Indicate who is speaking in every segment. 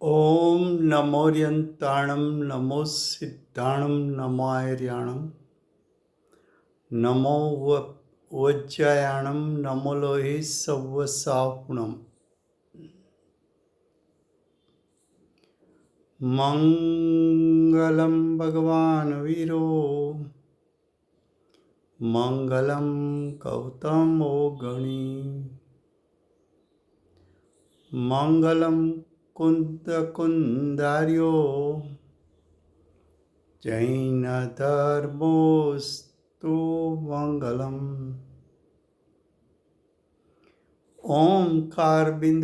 Speaker 1: ॐ नमोऽर्यन्ताणं नमो सिद्धाणं नमार्याणं नमो वज्रायाणं नमो लोहे सव्वसाहुणम् मङ्गलं भगवान् वीरो मङ्गलं गौतमो गणी मङ्गलं कुन्दकुन्दार्यो जैनधर्मोऽस्तु मङ्गलम् ओंकारबिन्दुसंयुक्तं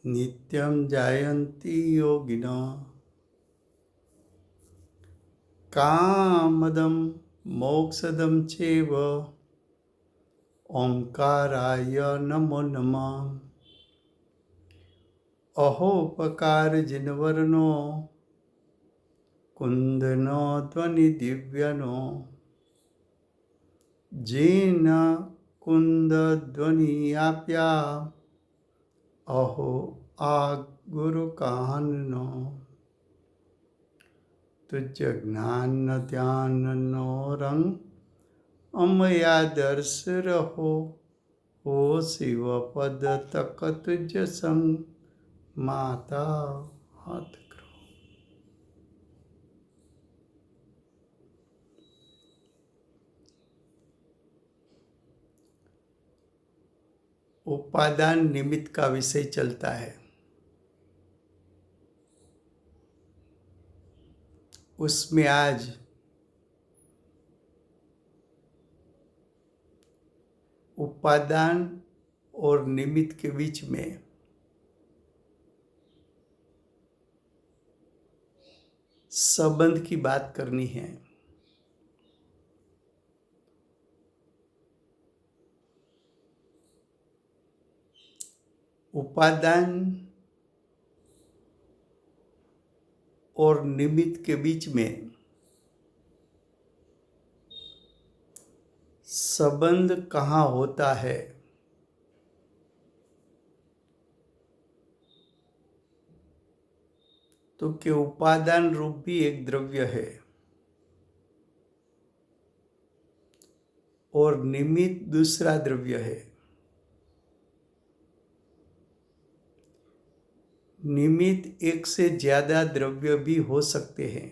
Speaker 1: नित्यं जायन्ति योगिनः कामदं मोक्षदं चैव ओंकाराय नमो नमः। अहोपकारजिनवर्णो कुन्दनो ध्वनिदिव्यनो जेन कुन्दध्वनियाप्या अहो आ गुरुकाहनो तुझ ज्ञान ध्यान नो रंग अमया दर्श रहो हो शिव पद तक तुझ संग माता हाथ करो। उपादान निमित्त का विषय चलता है। उसमें आज उपादान और निमित्त के बीच में संबंध की बात करनी है। उपादान और निमित्त के बीच में संबंध कहाँ होता है? तो कि उपादान रूप भी एक द्रव्य है और निमित्त दूसरा द्रव्य है। निमित्त एक से ज्यादा द्रव्य भी हो सकते हैं।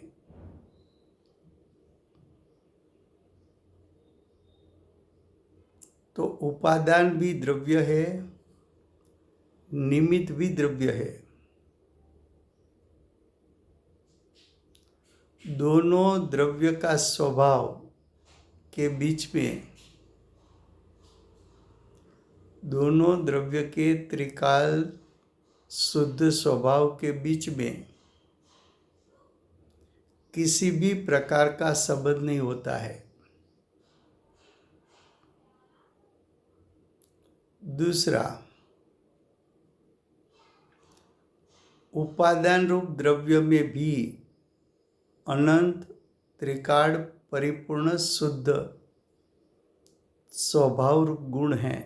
Speaker 1: तो उपादान भी द्रव्य है, निमित्त भी द्रव्य है। दोनों द्रव्य का स्वभाव के बीच में, दोनों द्रव्य के त्रिकाल शुद्ध स्वभाव के बीच में किसी भी प्रकार का संबंध नहीं होता है। दूसरा, उपादान रूप द्रव्य में भी अनंत त्रिकाल परिपूर्ण शुद्ध स्वभाव रूप गुण है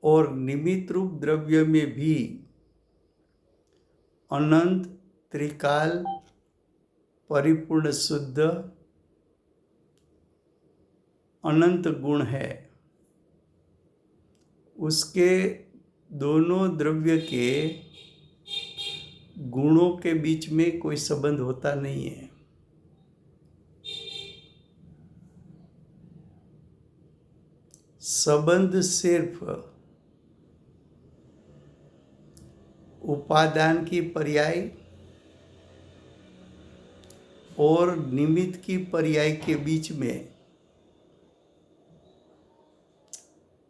Speaker 1: और निमित्त रूप द्रव्य में भी अनंत त्रिकाल परिपूर्ण शुद्ध अनंत गुण है। उसके दोनों द्रव्य के गुणों के बीच में कोई संबंध होता नहीं है। संबंध सिर्फ उपादान की पर्याय और निमित्त की पर्याय के बीच में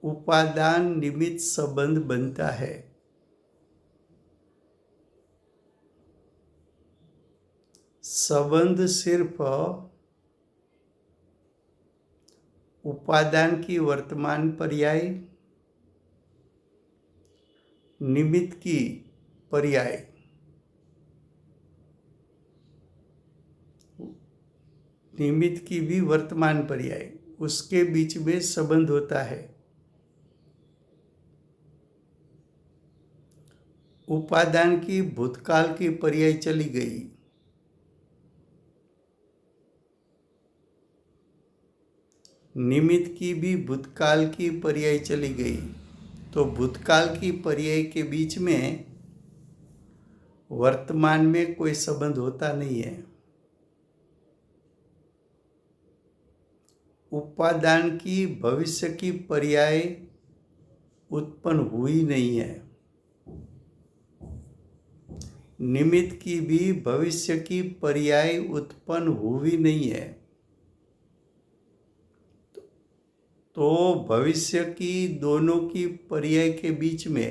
Speaker 1: उपादान निमित्त संबंध बनता है। संबंध सिर्फ उपादान की वर्तमान पर्याय, निमित्त की पर्याय, निमित्त की भी वर्तमान पर्याय, उसके बीच में संबंध होता है। उपादान की भूतकाल की पर्याय चली गई। निमित्त की भी भूतकाल की पर्याय चली गई। तो भूतकाल की पर्याय के बीच में वर्तमान में कोई संबंध होता नहीं है। उपादान की भविष्य की पर्याय उत्पन्न हुई नहीं है। निमित्त की भी भविष्य की पर्याय उत्पन्न हुई नहीं है। तो भविष्य की दोनों की पर्याय के बीच में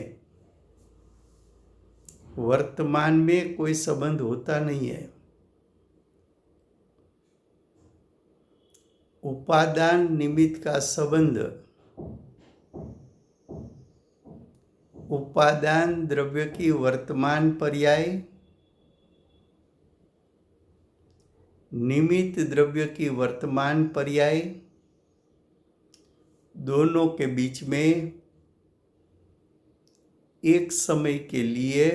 Speaker 1: वर्तमान में कोई संबंध होता नहीं है। उपादान निमित्त का संबंध उपादान द्रव्य की वर्तमान पर्याय निमित्त द्रव्य की वर्तमान पर्याय दोनों के बीच में एक समय के लिए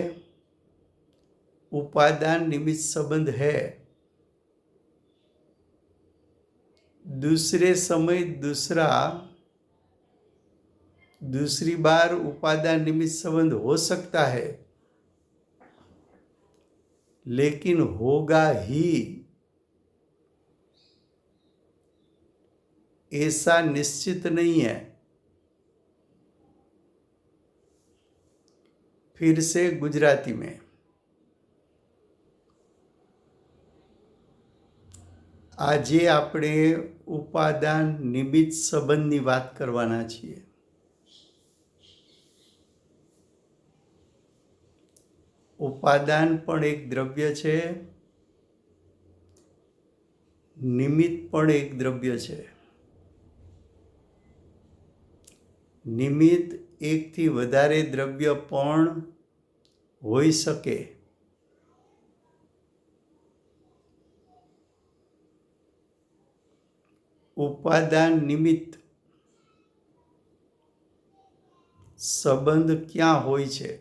Speaker 1: उपादान निमित्त संबंध है। दूसरे समय दूसरी बार उपादान निमित्त संबंध हो सकता है, लेकिन होगा ही ऐसा निश्चित नहीं है। फिर से गुजराती में, આજે આપણે ઉપાદાન નિમિત્ત સંબંધની વાત કરવાના છીએ। ઉપાદાન પણ એક દ્રવ્ય છે, નિમિત્ત પણ એક દ્રવ્ય છે। નિમિત્ત એકથી વધારે દ્રવ્ય પણ હોઈ શકે। ઉપાદાન નિમિત્ત સંબંધ ક્યાં હોય છે?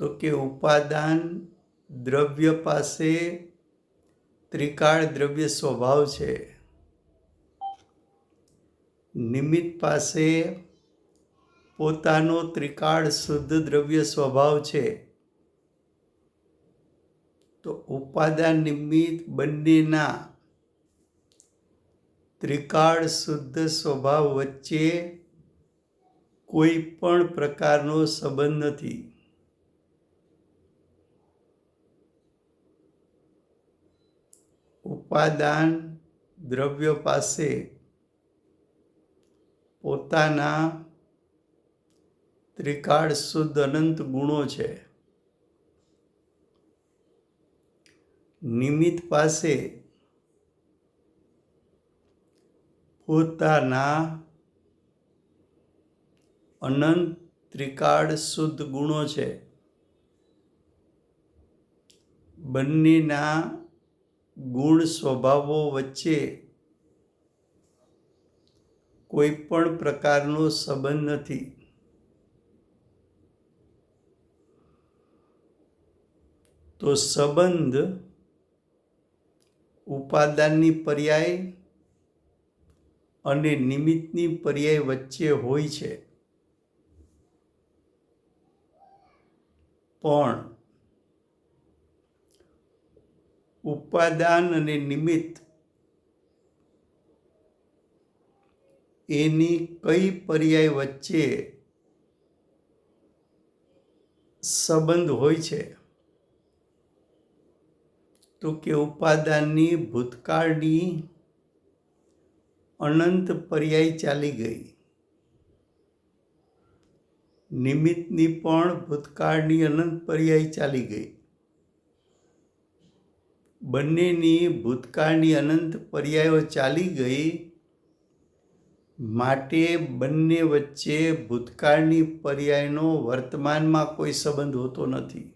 Speaker 1: તો કે ઉપાદાન દ્રવ્ય પાસે ત્રિકાળ દ્રવ્ય સ્વભાવ છે, નિમિત્ત પાસે પોતાનો ત્રિકાળ શુદ્ધ દ્રવ્ય સ્વભાવ છે। તો ઉપાદાન નિમિત્ત બંનેના ત્રિકાળ શુદ્ધ સ્વભાવ વચ્ચે કોઈ પણ પ્રકારનો સંબંધ નથી। ઉપાદાન દ્રવ્ય પાસે પોતાના ત્રિકાળ શુદ્ધ અનંત ગુણો છે। નિમિત્ત પાસે પોતાના અનંત ત્રિકાળ શુદ્ધ ગુણો છે। બંનેના ગુણ સ્વભાવો વચ્ચે કોઈ પણ પ્રકારનો સંબંધ નથી। તો સંબંધ ઉપાદાનની પર્યાય અને નિમિત્તની પર્યાય વચ્ચે હોય છે, પણ ઉપાદાન અને નિમિત્ત એની કઈ પર્યાય વચ્ચે સંબંધ હોય છે? તો કે ઉપાદાનની ભૂતકાળની અનંત પર્યાય ચાલી ગઈ, નિમિત્તની પણ ભૂતકાળની અનંત પર્યાય ચાલી ગઈ। બંનેની ભૂતકાળની અનંત પર્યાયો ચાલી ગઈ, માટે બંને વચ્ચે ભૂતકાળની પર્યાયનો વર્તમાનમાં કોઈ સંબંધ હોતો નથી।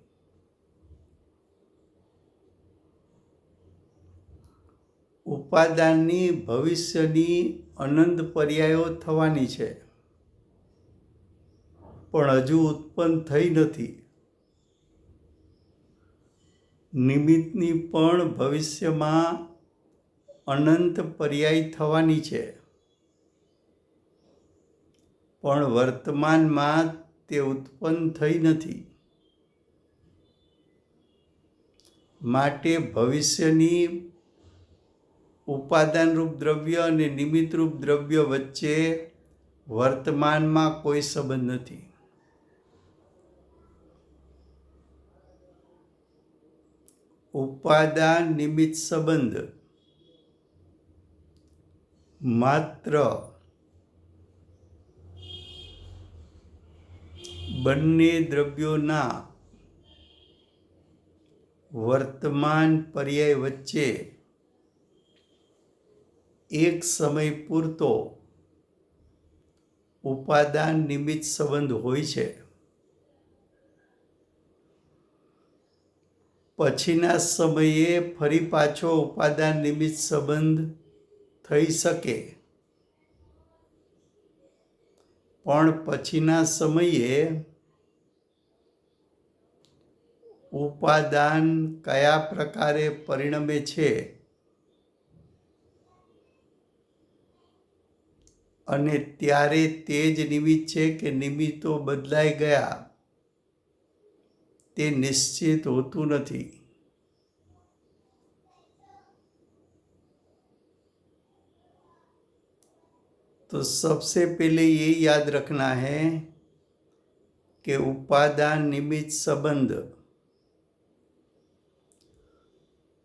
Speaker 1: ઉપાદાનની ભવિષ્યની અનંત પર્યાયો થવાની છે, પણ હજુ ઉત્પન્ન થઈ નથી. નિમિત્તની પણ ભવિષ્યમાં અનંત પર્યાય થવાની છે, પણ વર્તમાનમાં તે ઉત્પન્ન થઈ નથી. માટે ભવિષ્યની ઉપાદાનરૂપ દ્રવ્ય અને નિમિત્તરૂપ દ્રવ્ય વચ્ચે વર્તમાનમાં કોઈ સંબંધ નથી. ઉપાદાન નિમિત્ત સંબંધ માત્ર બંને દ્રવ્યોના વર્તમાન પર્યાય વચ્ચે એક સમય પૂરતો ઉપાદાન નિમિત્ત સંબંધ હોય છે. પછીના સમયે ફરી પાછો ઉપાદાન નિમિત્ત સંબંધ થઈ શકે, પણ પછીના સમયે ઉપાદાન કયા પ્રકારે પરિણમે છે અને ત્યારે તે જ નિમિત્ત છે કે નિમિત્તો બદલાઈ ગયા તે નિશ્ચિત હોતું નથી. तो सबसे पहले ये याद रखना है कि उपादान निमित्त संबंध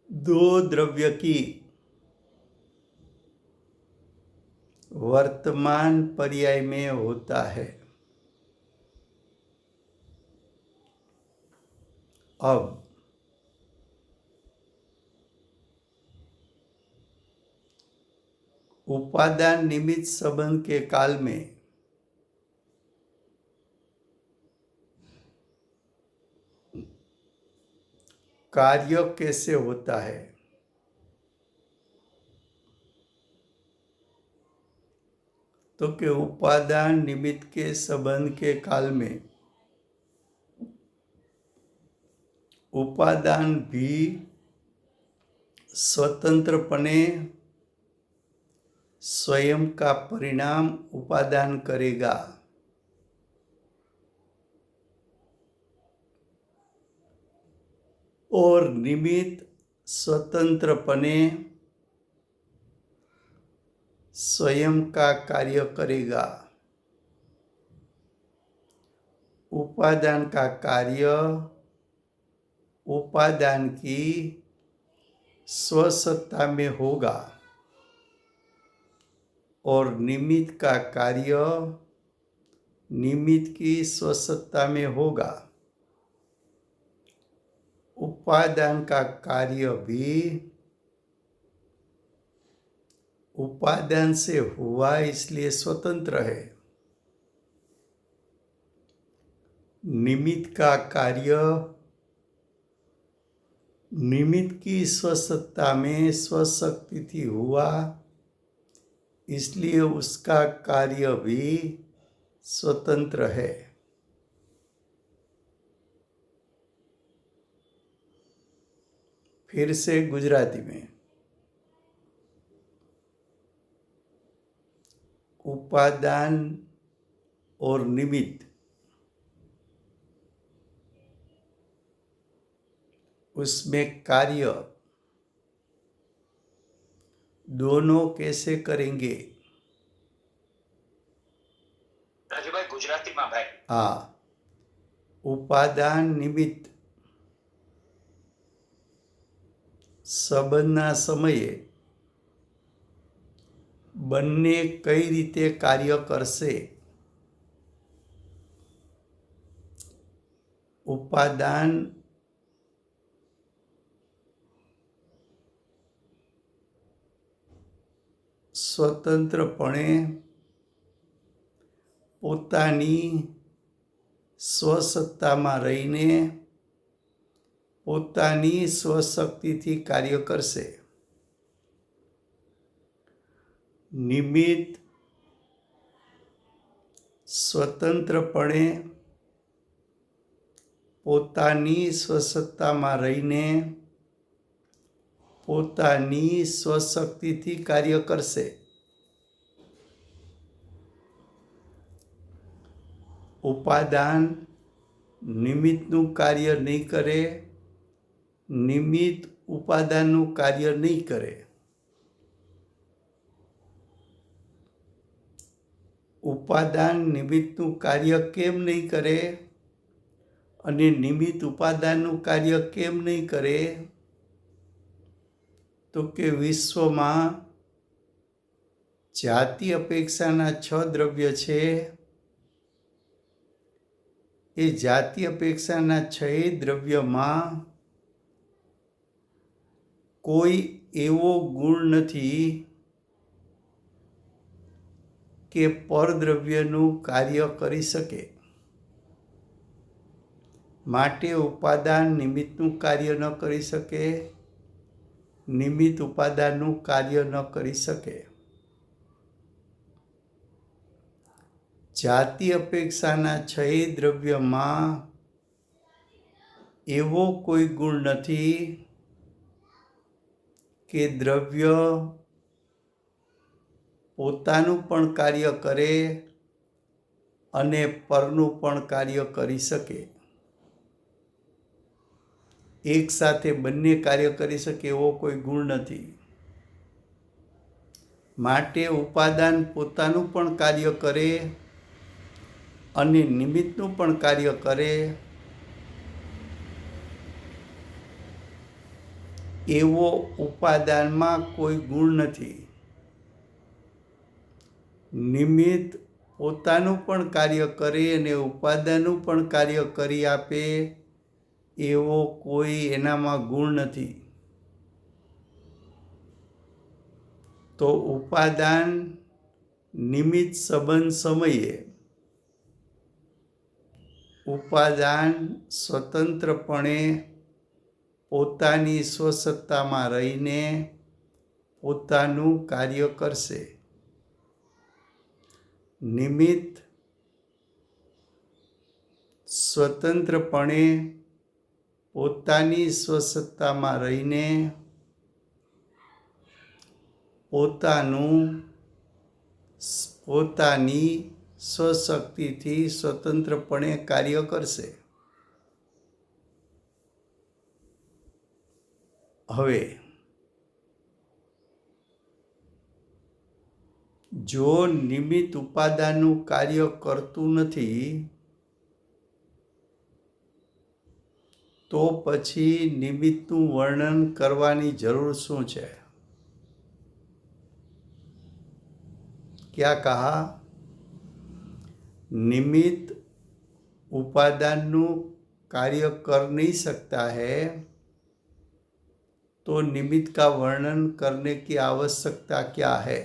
Speaker 1: दो द्रव्य की वर्तमान पर्याय में होता है. अब उपादान निमित्त संबंध के काल में कार्य कैसे होता है? तो कि उपादान निमित्त के संबंध के काल में उपादान भी स्वतंत्रपने स्वयं का परिणाम उपादान करेगा और निमित्त स्वतंत्रपने स्वयं का कार्य करेगा. उपादान का कार्य उपादान की स्वसत्ता में होगा और निमित्त का कार्य निमित्त की स्वसत्ता में होगा. उपादान का कार्य भी उपादान से हुआ इसलिए स्वतंत्र है. निमित्त का कार्य निमित्त की स्वसत्ता में स्वशक्ति थी हुआ इसलिए उसका कार्य भी स्वतंत्र है. फिर से गुजराती में उपादान और निमित्त उसमें कार्य दोनों कैसे करेंगे?
Speaker 2: રાજુભાઈ ગુજરાતીમાં ભાઈ.
Speaker 1: हाँ, उपादान निमित्त સંબંધના સમયે બંને કઈ રીતે કાર્ય કરશે? ઉપાદાન સ્વતંત્રપણે પોતાની સ્વસત્તામાં રહીને પોતાની સ્વશક્તિથી કાર્ય કરશે. નિમિત્ત સ્વતંત્રપણે પોતાની સ્વસત્તામાં રહીને પોતાની સ્વશક્તિથી કાર્ય કરશે. ઉપાદાન નિમિત્તનું કાર્ય નહીં કરે, નિમિત્ત ઉપાદાનનું કાર્ય નહીં કરે. ઉપાદાન નિમિત્તનું કાર્ય કેમ નહીં કરે અને નિમિત્ત ઉપાદાનનું કાર્ય કેમ નહીં કરે? તો કે વિશ્વમાં જાતિ અપેક્ષાના 6 દ્રવ્ય છે. એ જાતિ અપેક્ષાના 6 દ્રવ્યમાં કોઈ એવો ગુણ નથી કે પરદ્રવ્યનું કાર્ય કરી શકે. માટે ઉપાદાન નિમિત્તનું કાર્ય ન કરી શકે, નિમિત્ત ઉપાદાનનું કાર્ય ન કરી શકે. જાતિ અપેક્ષાના 6 દ્રવ્યમાં એવો કોઈ ગુણ નથી કે દ્રવ્ય પોતાનું પણ કાર્ય કરે અને પરનું પણ કાર્ય કરી શકે. એક સાથે બંને કાર્ય કરી શકે એવો કોઈ ગુણ નથી. માટે ઉપાદાન પોતાનું પણ કાર્ય કરે અને નિમિત્તનું પણ કાર્ય કરે એવો ઉપાદાનમાં કોઈ ગુણ નથી. નિમિત્ત પોતાનું પણ કાર્ય કરે અને ઉપાદાનનું પણ કાર્ય કરી આપે એવો કોઈ એનામાં ગુણ નથી. તો ઉપાદાન નિમિત્ત સંબંધ સમયે ઉપાદાન સ્વતંત્રપણે પોતાની સ્વસત્તામાં રહીને પોતાનું કાર્ય કરશે. નિમિત્ત સ્વતંત્રપણે પોતાની સ્વસત્તામાં રહીને પોતાની સ્વશક્તિથી સ્વતંત્રપણે કાર્ય કરશે. હવે જો નિમિત્ત ઉપાદાનનું કાર્ય કરતું નથી તો પછી નિમિત્તનું વર્ણન કરવાની જરૂર શું છે? क्या कहा? निमित्त उपादानનું कार्य कर नहीं सकता है तो निमित्त का वर्णन करने की आवश्यकता क्या है?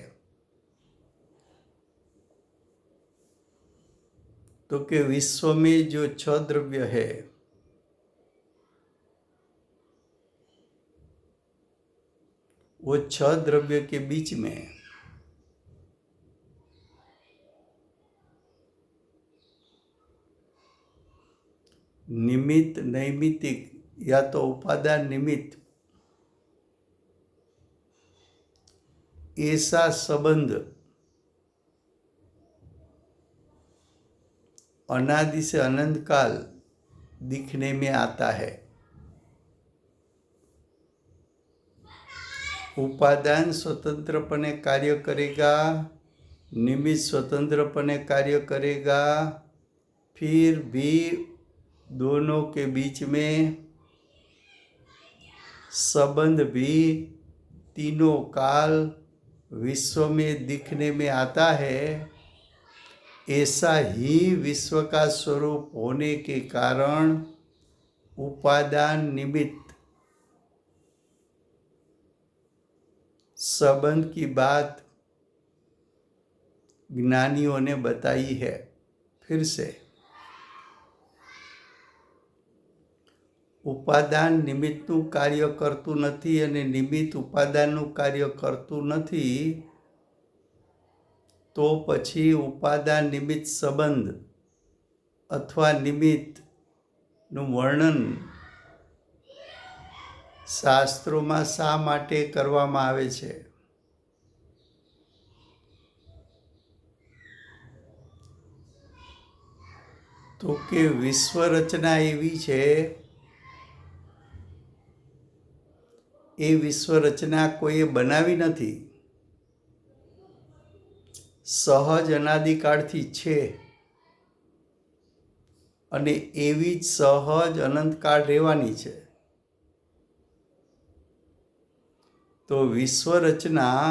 Speaker 1: तो कि विश्व में जो 6 द्रव्य है वो 6 द्रव्य के बीच में निमित्त नैमित्तिक या तो उपादान निमित्त ऐसा संबंध अनादि से अनंत काल दिखने में आता है. उपादान स्वतंत्रपने कार्य करेगा, निमित्त स्वतंत्रपने कार्य करेगा, फिर भी दोनों के बीच में संबंध भी तीनों काल विश्व में दिखने में आता है. ऐसा ही विश्व का स्वरूप होने के कारण उपादान निमित्त संबंध की बात ज्ञानियों ने बताई है. फिर से ઉપાદાન નિમિત્તનું કાર્ય કરતું નથી અને નિમિત્ત ઉપાદાનનું કાર્ય કરતું નથી તો પછી ઉપાદાન નિમિત્ત સંબંધ અથવા નિમિત્ત નું વર્ણન શાસ્ત્રોમાં શા માટે કરવામાં આવે છે? તો કે વિશ્વ રચના એવી છે, એ વિશ્વ રચના કોઈએ બનાવી નથી, સહજ અનાદિકાળથી છે અને એવી જ સહજ અનંતકાળ રહેવાની છે. તો વિશ્વ રચના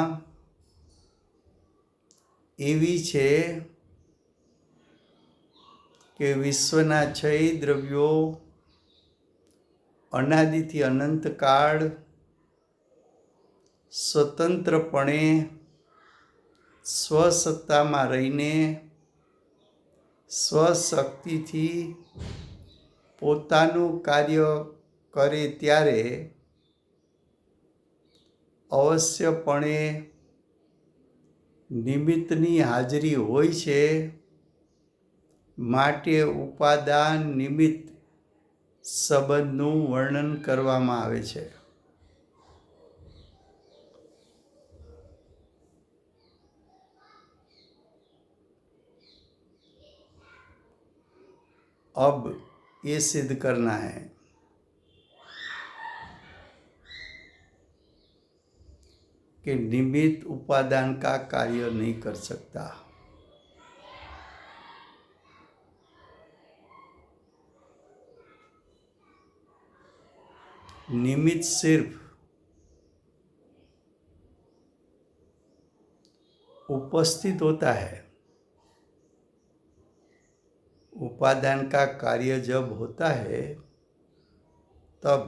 Speaker 1: એવી છે કે વિશ્વના છ દ્રવ્યો અનાદિથી અનંતકાળ સ્વતંત્રપણે સ્વસત્તામાં રહીને સ્વશક્તિથી પોતાનું કાર્ય કરે ત્યારે અવશ્યપણે નિમિત્તની હાજરી હોય છે. માટે ઉપાદાન નિમિત્ત સંબંધનું વર્ણન કરવામાં આવે છે. अब ये सिद्ध करना है कि निमित्त उपादान का कार्य नहीं कर सकता. निमित्त सिर्फ उपस्थित होता है. उपादान का कार्य जब होता है तब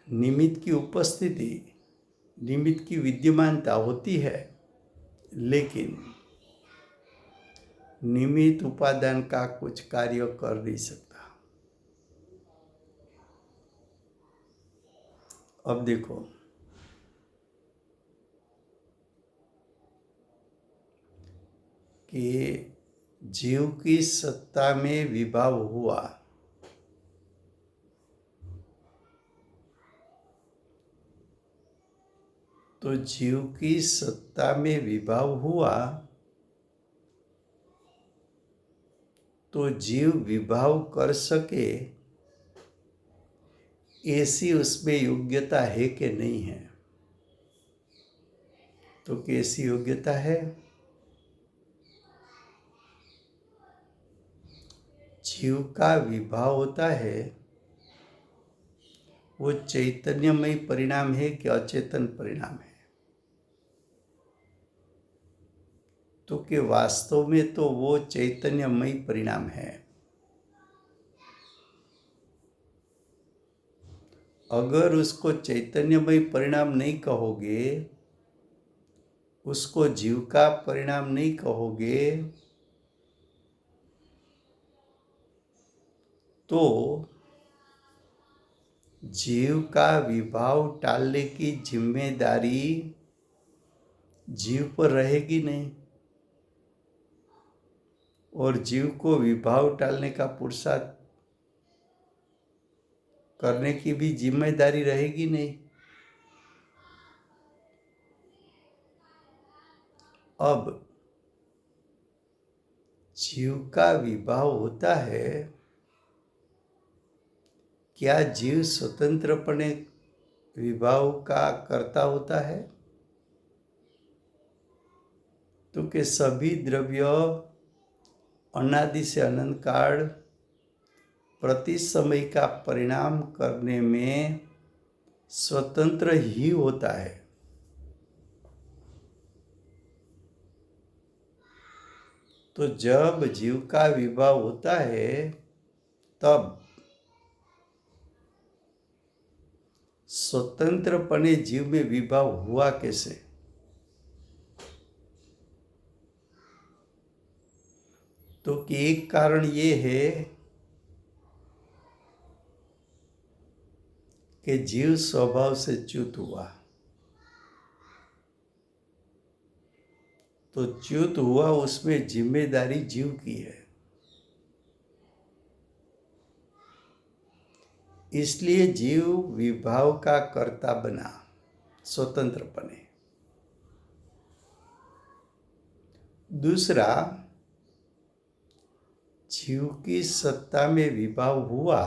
Speaker 1: निमित्त की उपस्थिति, निमित्त की विद्यमानता होती है, लेकिन निमित्त उपादान का कुछ कार्य कर नहीं सकता. अब देखो, कि जीव की सत्ता में विभाव हुआ तो जीव की सत्ता में विभाव हुआ तो जीव विभाव कर सके ऐसी उसमें योग्यता है कि नहीं है? तो कैसी योग्यता है? जीव का विभाव होता है, वो चैतन्यमय परिणाम है कि अचेतन परिणाम है? तो कि वास्तव में तो वो चैतन्यमय परिणाम है. अगर उसको चैतन्यमय परिणाम नहीं कहोगे, उसको जीव का परिणाम नहीं कहोगे, तो जीव का विभाव टालने की जिम्मेदारी जीव पर रहेगी नहीं, और जीव को विभाव टालने का पुरुषार्थ करने की भी जिम्मेदारी रहेगी नहीं. अब जीव का विभाव होता है, क्या जीव स्वतंत्रपणे विभाव का कर्ता होता है? तो कि सभी द्रव्य अनादि से अनंत काल प्रति समय का परिणाम करने में स्वतंत्र ही होता है. तो जब जीव का विभाव होता है तब स्वतंत्रपणे जीव में विभाव हुआ कैसे? तो कि एक कारण ये है कि जीव स्वभाव से च्युत हुआ. तो च्युत हुआ, उसमें जिम्मेदारी जीव की है. इसलिए जीव विभाव का कर्ता बना स्वतंत्रपने। दूसरा, जीव की सत्ता में विभाव हुआ,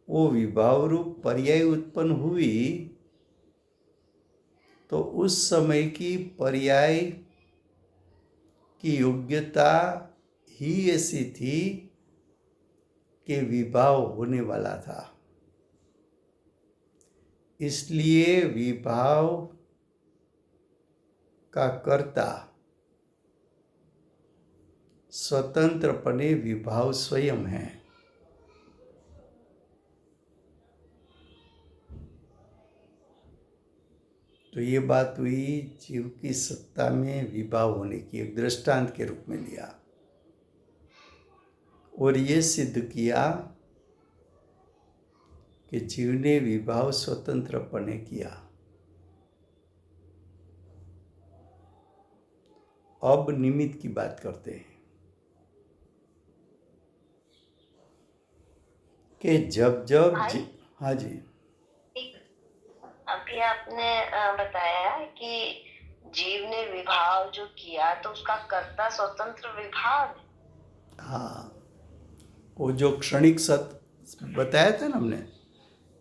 Speaker 1: वो विभाव रूप पर्याय उत्पन्न हुई, तो उस समय की पर्याय की योग्यता ही ऐसी थी कि विभाव होने वाला था। इसलिए विभाव का कर्ता स्वतंत्रपने विभाव स्वयं है। तो ये बात हुई जीव की सत्ता में विभाव होने की, एक दृष्टांत के रूप में लिया और ये सिद्ध किया कि जीव ने विभाव स्वतंत्रपने किया। अब निमित्त की बात करते हैं कि जब जब हाँ जी,
Speaker 3: अभी आपने बताया कि जीव ने विभाव जो किया तो उसका कर्ता स्वतंत्र विभाव है।
Speaker 1: हाँ, वो जो क्षणिक सत बताया था ना हमने,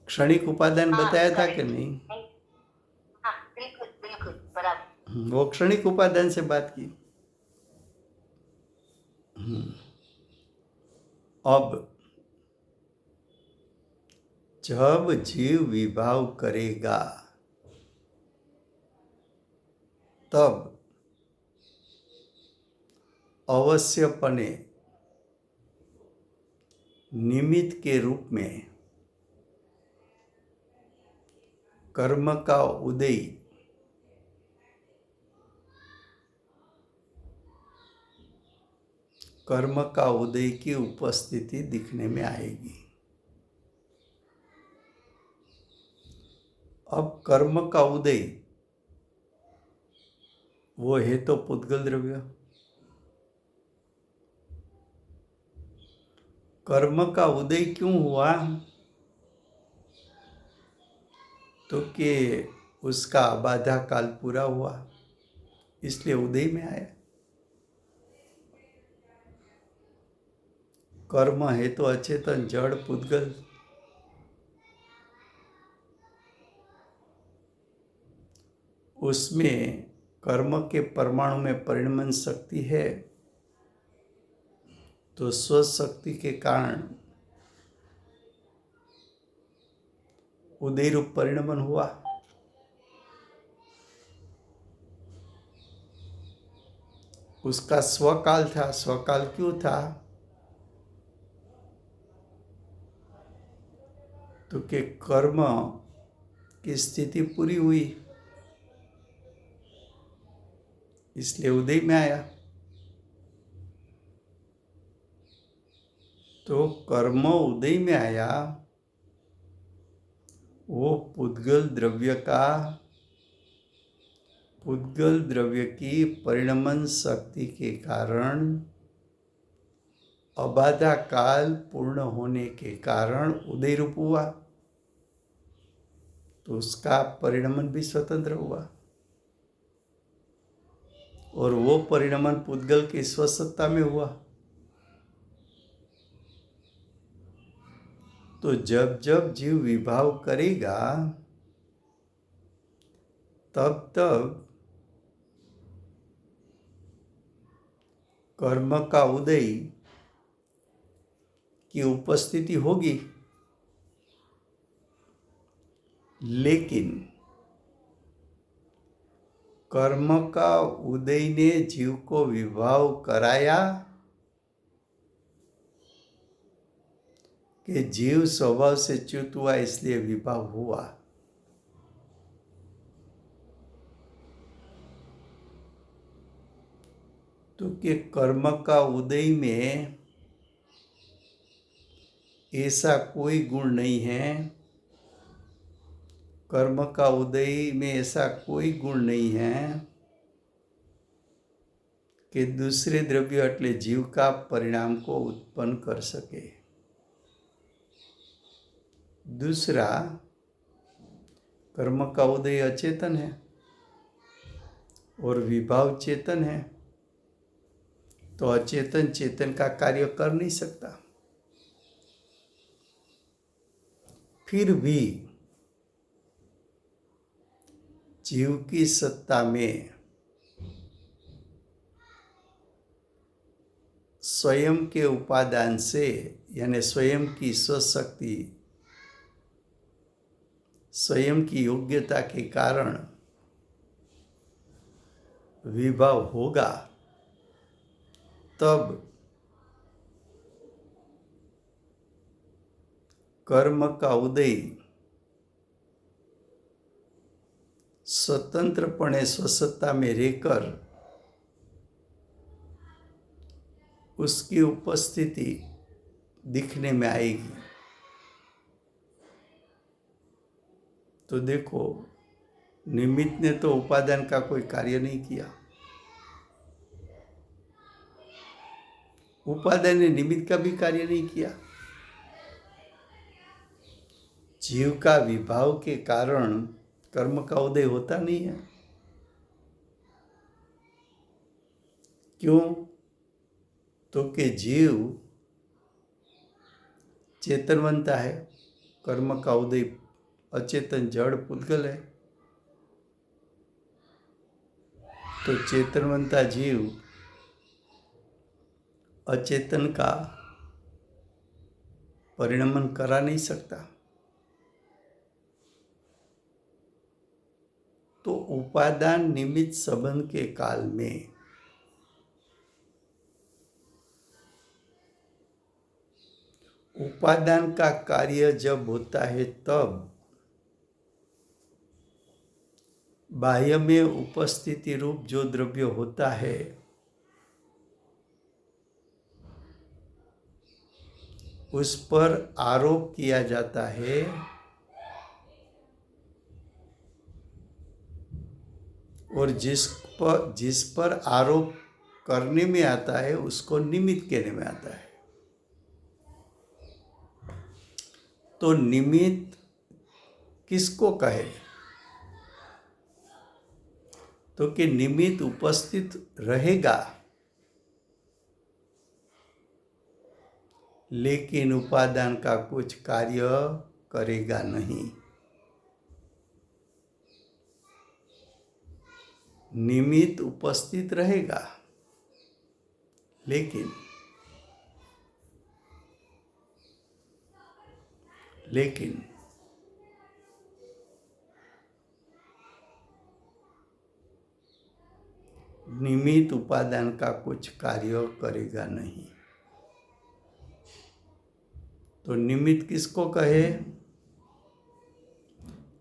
Speaker 1: क्षणिक उपादान बताया था कि नहीं?
Speaker 3: हाँ, बिल्कुल बिल्कुल बराबर।
Speaker 1: वो क्षणिक उपादान से बात की। अब जब जीव विभाव करेगा तब अवश्यपने निमित्त के रूप में कर्म का उदय की उपस्थिति दिखने में आएगी। अब कर्म का उदय वो है तो पुद्गल द्रव्य। कर्म का उदय क्यों हुआ? तो कि उसका अबाधा काल पूरा हुआ, इसलिए उदय में आया। कर्म है तो अचेतन जड़ पुद्गल, उसमें कर्म के परमाणु में परिणमन शक्ति है, तो स्वशक्ति के कारण उदय रूप परिणमन हुआ। उसका स्वकाल था। स्वकाल क्यों था? तो कि कर्म की स्थिति पूरी हुई, इसलिए उदय में आया। तो कर्म उदय में आया, वो पुद्गल द्रव्य की परिणमन शक्ति के कारण अबाधा काल पूर्ण होने के कारण उदय रूप हुआ, तो उसका परिणमन भी स्वतंत्र हुआ और वो परिणमन पुद्गल की स्वसत्ता में हुआ। तो जब जब जीव विभाव करेगा तब तब कर्म का उदय की उपस्थिति होगी, लेकिन कर्म का उदय ने जीव को विभाव कराया कि जीव स्वभाव से च्युत हुआ, इसलिए विभाव हुआ। तो कि कर्म का उदय में ऐसा कोई गुण नहीं है, कर्म का उदय में ऐसा कोई गुण नहीं है कि दूसरे द्रव्य એટલે जीव का परिणाम को उत्पन्न कर सके। दूसरा, कर्म का उदय अचेतन है और विभाव चेतन है, तो अचेतन चेतन का कार्य कर नहीं सकता। फिर भी जीव की सत्ता में स्वयं के उपादान से, यानी स्वयं की स्वशक्ति, स्वयं की योग्यता के कारण विभाव होगा, तब कर्म का उदय स्वतंत्रपणे स्वसत्ता में रहकर उसकी उपस्थिति दिखने में आएगी। तो देखो, निमित्त ने तो उपादान का कोई कार्य नहीं किया, उपादान ने निमित्त का भी कार्य नहीं किया। जीव का विभाव के कारण कर्म का उदय होता नहीं है। क्यों? तो कि जीव चेतनवंता है, कर्म का उदय अचेतन जड़ पुद्गल है। तो चेतनवंता जीव अचेतन का परिणमन करा नहीं सकता। तो उपादान निमित्त संबंध के काल में उपादान का कार्य जब होता है, तब बाह्य में उपस्थिति रूप जो द्रव्य होता है उस पर आरोप किया जाता है, और जिस पर आरोप करने में आता है उसको निमित्त कहने में आता है। तो निमित्त किसको कहे? तो कि निमित्त उपस्थित रहेगा लेकिन उपादान का कुछ कार्य करेगा नहीं। निमित्त उपस्थित रहेगा लेकिन निमित्त उपादान का कुछ कार्य करेगा नहीं। तो निमित्त किसको कहे?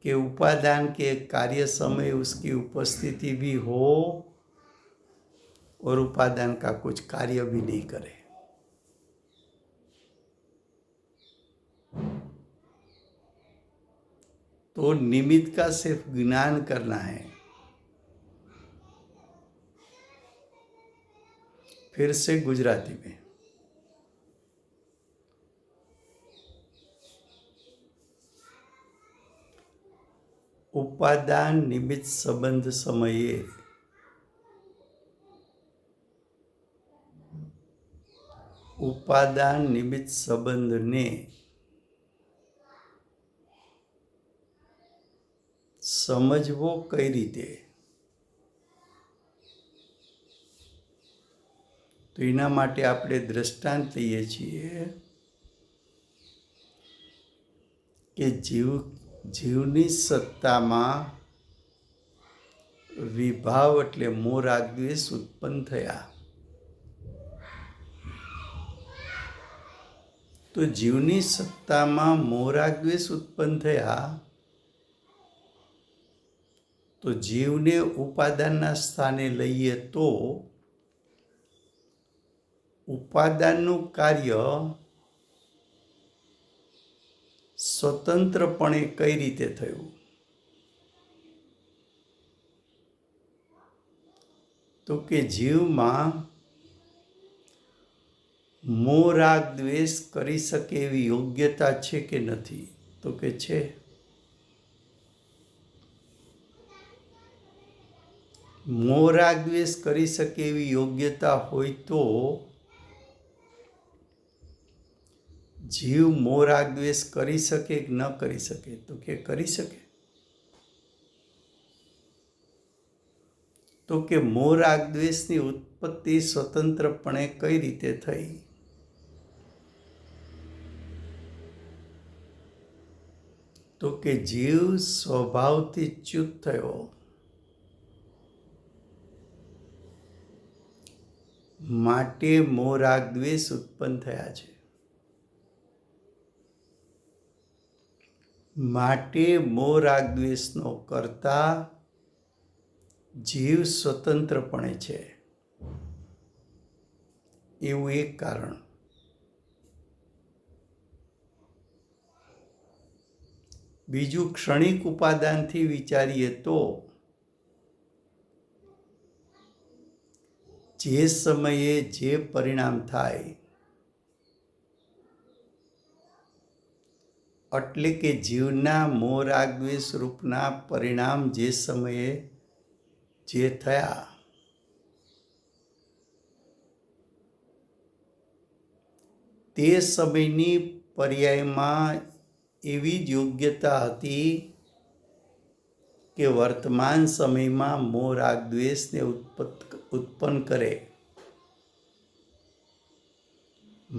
Speaker 1: कि उपादान के कार्य समय उसकी उपस्थिति भी हो और उपादान का कुछ कार्य भी नहीं करे। तो निमित्त का सिर्फ ज्ञान करना है। फिर से गुजराती में, उपादान निमित्त संबंध समये उपादान निमित्त संबंध ने समझवो कई रीते? तो एना माटे आपणे दृष्टांत लईए छीए कि जीवनी सत्तामां विभाव एटले मोह राग द्वेष उत्पन्न थया। तो जीवनी सत्तामां मोह राग द्वेष उत्पन्न थया तो जीवने उपादानना स्थाने लईए तो उपादानનું कार्य स्वतंत्रपणे कई रीते थयुं? तो कि जीवमां मोह राग द्वेष करी शके एवी योग्यता छे के नथी? તો કે છે. મોહ રાગ દ્વેષ કરી શકે એવી યોગ્યતા હોય તો જીવ મોહ રાગ દ્વેષ કરી શકે કે ન કરી શકે? તો કે કરી શકે. તો કે મોહ રાગ દ્વેષની ઉત્પત્તિ સ્વતંત્રપણે કઈ રીતે થઈ? તો કે જીવ સ્વભાવથી ચ્યુત થયો, માટે મોહ રાગ દ્વેષ ઉત્પન્ન થયા છે. માટે મોહ રાગ દ્વેષનો કર્તા જીવ સ્વતંત્રપણે છે, એવું એક કારણ. બીજું, ક્ષણિક ઉપાદાનથી વિચારીએ તો જે સમયે જે પરિણામ થાય, એટલે કે જીવના મોહ રાગ દ્વેષ રૂપના પરિણામ જે સમયે જે થયા, તે સમયની પર્યાયમાં એવી જ યોગ્યતા હતી કે વર્તમાન સમયમાં મોહ રાગ દ્વેષને ઉત્પન્ન કરે.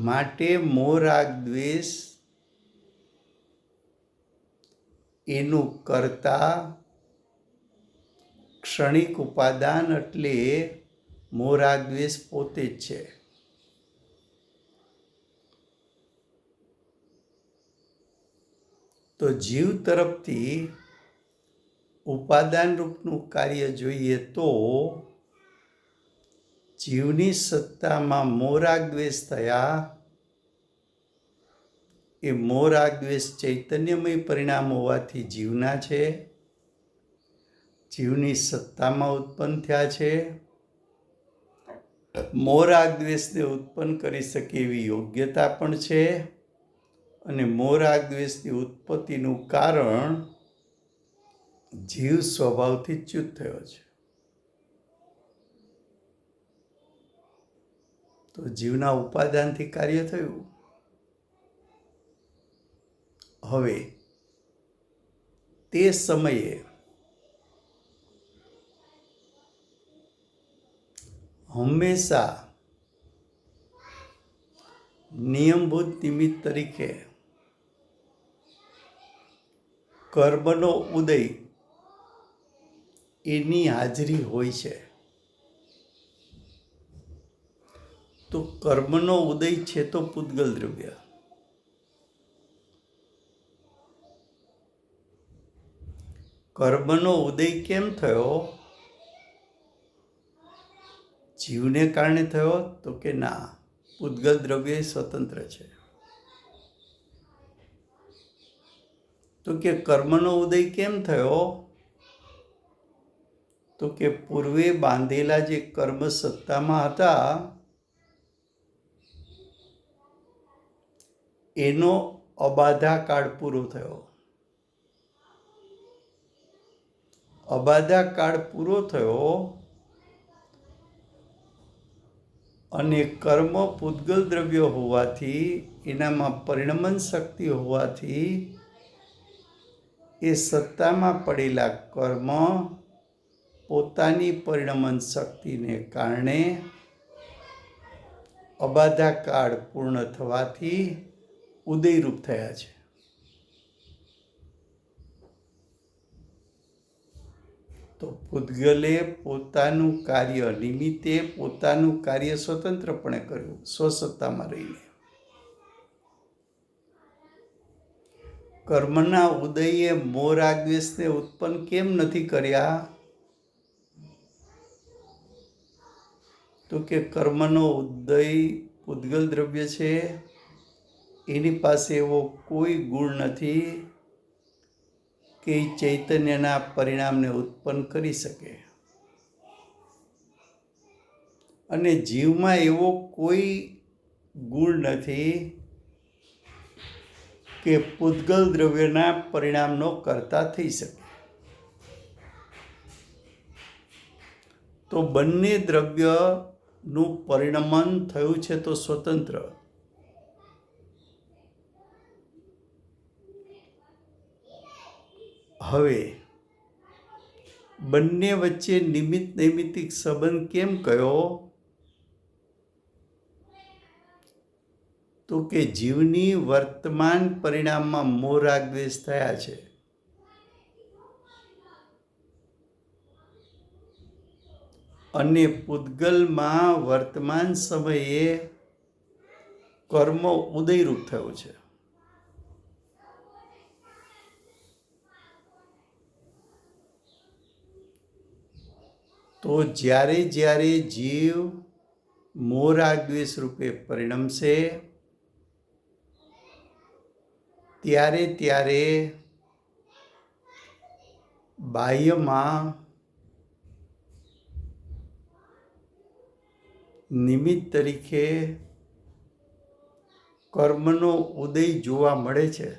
Speaker 1: માટે મોહ રાગ દ્વેષ એનું કર્તા ક્ષણિક ઉપાદાન એટલે મોહ રાગ દ્વેષ પોતે જ છે. તો જીવ તરફથી ઉપાદાન રૂપનું કાર્ય જોઈએ તો જીવની સત્તામાં મોહ રાગ દ્વેષ થયા. એ મોહ રાગ દ્વેષ ચૈતન્યમય પરિણામ હોવાથી જીવના છે, જીવની સત્તામાં ઉત્પન્ન થયા છે. મોહ રાગ દ્વેષને ઉત્પન્ન કરી શકે એવી યોગ્યતા પણ છે, અને મોહ રાગ દ્વેષની ઉત્પત્તિનું કારણ જીવ સ્વભાવથી ચ્યુત થયો છે. તો જીવના ઉપાદાનથી કાર્ય થયું. હવે તે સમયે હંમેશા નિયમભૂત નિમિત્ત તરીકે કર્મનો ઉદય એની હાજરી હોય છે. તો કર્મનો ઉદય છે તો પૂતગલ દ્રવ્ય. કર્મનો ઉદય કેમ થયો? જીવને કારણે થયો? તો કે ના, પૂતગલ દ્રવ્ય સ્વતંત્ર છે. તો કે કર્મનો ઉદય કેમ થયો? તો કે પૂર્વે બાંધેલા જે કર્મ સત્તામાં હતા એનો અબાધા કાળ પૂરો થયો. અબાધા કાળ પૂરો થયો અને કર્મ પૂતગલ દ્રવ્ય હોવાથી, એનામાં પરિણમન શક્તિ હોવાથી, એ સત્તામાં પડેલા કર્મ પોતાની પરિણમન શક્તિને કારણે અબાધા કાળ પૂર્ણ થવાથી ઉદયરૂપ થયા છે. તો પૂતગલે પોતાનું કાર્ય નિમિત્તે પોતાનું કાર્ય સ્વતંત્રપણે કર્યું, સ્વસત્તામાં રહીને. કર્મના ઉદયે મોહ રાગ દ્વેષને ઉત્પન્ન કેમ નથી કર્યા? તો કે કર્મનો ઉદય પૂતગલ દ્રવ્ય છે, એની પાસે એવો કોઈ ગુણ નથી કે ચૈતન્યના પરિણામને ઉત્પન્ન કરી શકે. અને જીવમાં એવો કોઈ ગુણ નથી કે પૂતગલ દ્રવ્યના પરિણામનો કર્તા થઈ શકે. તો બંને દ્રવ્યનું પરિણમન થયું છે તો સ્વતંત્ર. હવે બંને વચ્ચે નિમિત્ત નૈમિત્તિક સંબંધ કેમ કયો? તો કે જીવની વર્તમાન પરિણામમાં મોહ રાગ દ્વેષ થયા છે. અને પૂતગલમાં વર્તમાન સમયે કર્મ ઉદયરૂપ થયું છે. તો જ્યારે જ્યારે જીવ મોહ રાગ દ્વેષ રૂપે પરિણમશે ત્યારે ત્યારે બાહ્યમાં નિમિત્ત તરીકે કર્મનો ઉદય જોવા મળે છે.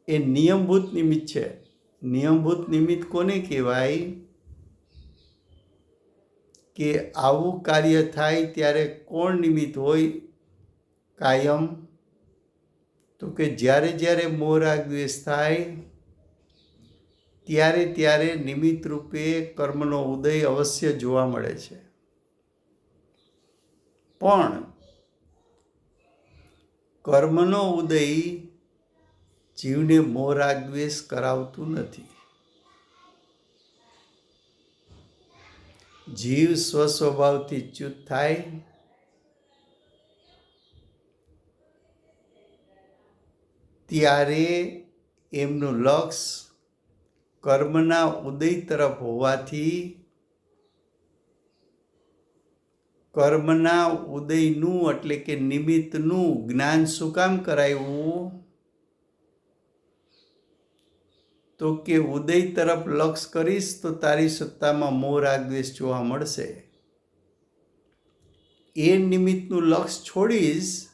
Speaker 1: એ નિયમભૂત નિમિત્ત છે. નિયમભૂત નિમિત્ત કોને કહેવાય? કે આવું કાર્ય થાય ત્યારે કોણ નિમિત્ત હોય કાયમ? તો કે જ્યારે જ્યારે મોહ રાગ દ્વેષ થાય ત્યારે ત્યારે નિમિત્ત રૂપે કર્મનો ઉદય અવશ્ય જોવા મળે છે. પણ કર્મનો ઉદય જીવને મોહ રાગ દ્વેષ કરાવતું નથી. જીવ સ્વસ્વભાવથી ચ્યુત થાય ત્યારે એમનું લક્ષ કર્મના ઉદય તરફ હોવાથી કર્મના ઉદયનું એટલે કે નિમિત્તનું જ્ઞાન શું કામ કરાયું? તો કે ઉદય તરફ લક્ષ કરીશ તો તારી સત્તામાં મોહ રાગ દ્વેષ જોવા મળશે. એ નિમિત્તનું લક્ષ છોડીશ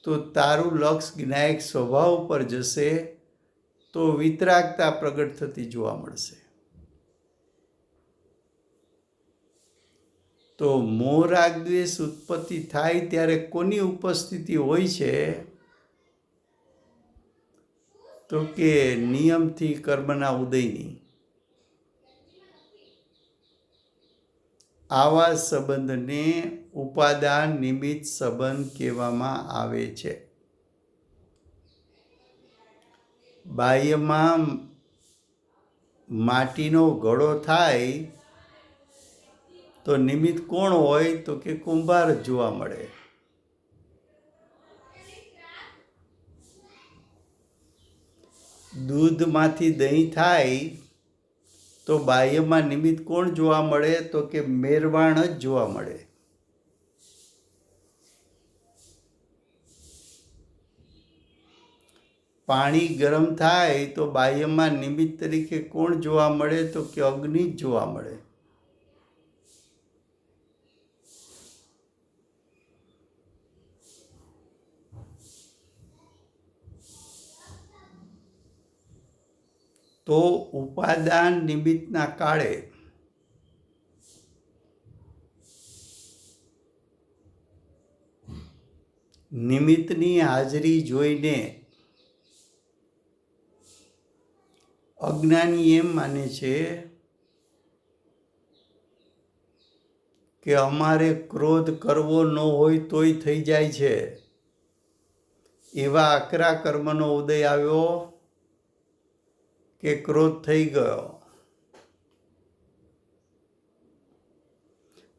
Speaker 1: તો તારું લક્ષ જ્ઞાયક સ્વભાવ પર જશે તો વિતરાગતા પ્રગટ થતી જોવા મળશે. તો મોહ રાગ દ્વેષ ઉત્પત્તિ થાય ત્યારે કોની ઉપસ્થિતિ હોય છે? તો કે નિયમથી કર્મના ઉદયની. આવા સંબંધને ઉપાદાન નિમિત્ત સંબંધ કહેવામાં આવે છે. બાહ્યમાં માટીનો ઘડો થાય તો નિમિત્ત કોણ હોય? તો કે કુંભાર જ જોવા મળે. દૂધમાંથી દહીં થાય તો બાહ્યમાં નિમિત્ત કોણ જોવા મળે? તો કે મેરવાણ જ જોવા મળે. પાણી ગરમ થાય તો બાહ્યમાં નિમિત્ત તરીકે કોણ જોવા મળે? તો કે અગ્નિ જ જોવા મળે. તો ઉપાદાન નિમિત્તના કાળે નિમિત્તની હાજરી જોઈને અજ્ઞાની એમ માને છે કે અમારે ક્રોધ કરવો ન હોય તોય થઈ જાય છે. એવા આકરા કર્મનો ઉદય આવ્યો કે ક્રોધ થઈ ગયો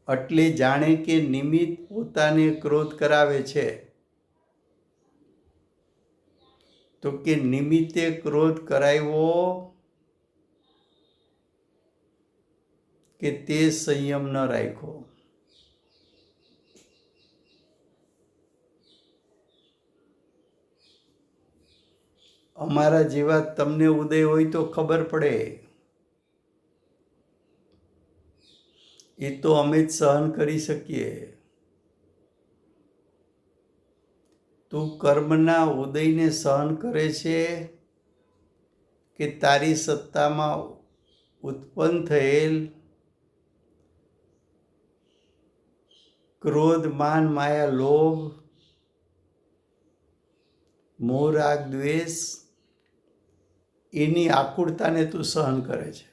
Speaker 1: એટલે જાણે કે નિમિત્ત પોતાને ક્રોધ કરાવે છે. તો કે નિમિત્તે ક્રોધ કરાવ્યો કે તે સંયમ ન રાખ્યો. અમારા જેવા તમને ઉદય હોય તો ખબર પડે. એ તો અમે જ સહન કરી શકીએ. તો તું કર્મના ઉદયને સહન કરે છે કે તારી સત્તામાં ઉત્પન્ન થયેલ ક્રોધ, માન, માયા, લોભ, મોહ, રાગ, દ્વેષ એની આકુળતાને તું સહન કરે છે?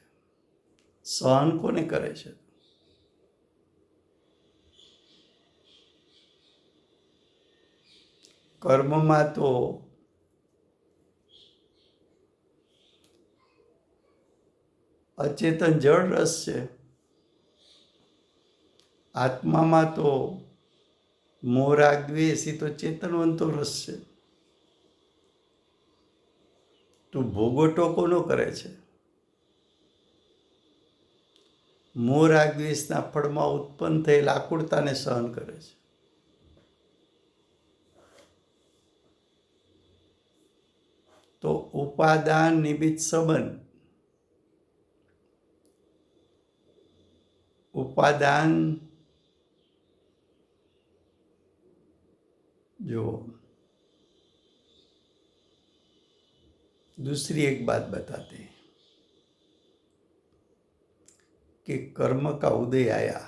Speaker 1: સહન કોને કરે છે? કર્મમાં તો અચેતન જળ રસ છે, આત્મામાં તો મોહ, રાગ, દ્વેષ એ તો ચેતનવંતો રસ છે. તું ભોગવટો કોનો કરે છે? મોહ, રાગ, દ્વેષના ફળમાં ઉત્પન્ન થયેલ આકુળતાને સહન કરે છે. તો ઉપાદાન નિમિત્ત સંબંધ, ઉપાદાન जो दूसरी एक बात बताते हैं कि कर्म का उदय आया,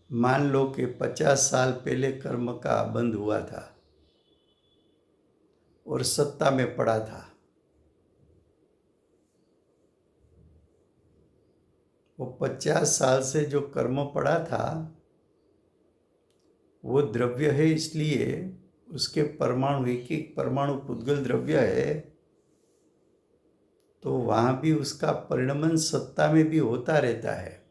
Speaker 1: मान लो कि 50 साल पहले कर्म का बंध हुआ था और सत्ता में पड़ा था। वो 50 साल से जो कर्म पड़ा था वो द्रव्य है, इसलिए उसके परमाणु, एक एक परमाणु पुद्गल द्रव्य है, तो वहां भी उसका परिणमन सत्ता में भी होता रहता है।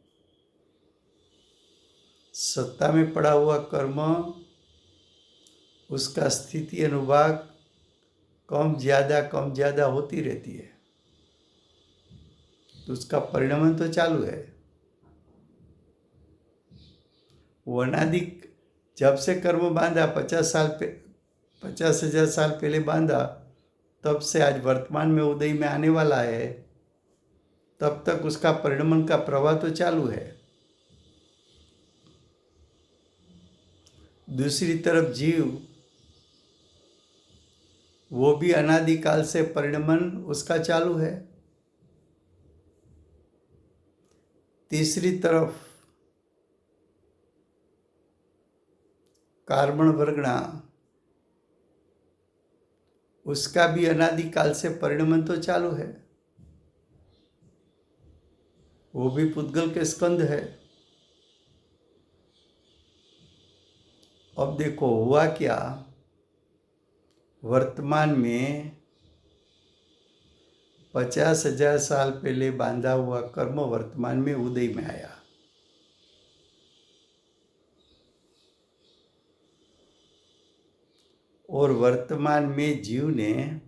Speaker 1: सत्ता में पड़ा हुआ कर्म, उसका स्थिति अनुभाग कम ज्यादा होती रहती है, तो उसका परिणमन तो चालू है। वो अनादिक जब से कर्म बांधा 50,000 साल पहले बांधा, तब से आज वर्तमान में उदय में आने वाला है, तब तक उसका परिणमन का प्रवाह तो चालू है। दूसरी तरफ जीव, वो भी अनादिकाल से परिणमन उसका चालू है। तीसरी तरफ कार्बन वर्गणा, उसका भी अनादिकाल से परिणमन तो चालू है, वो भी पुद्गल के स्कंद है। अब देखो हुआ क्या, वर्तमान में 50,000 साल पहले बांधा हुआ कर्म वर्तमान में उदय में आया। और वर्तमान में जीव ने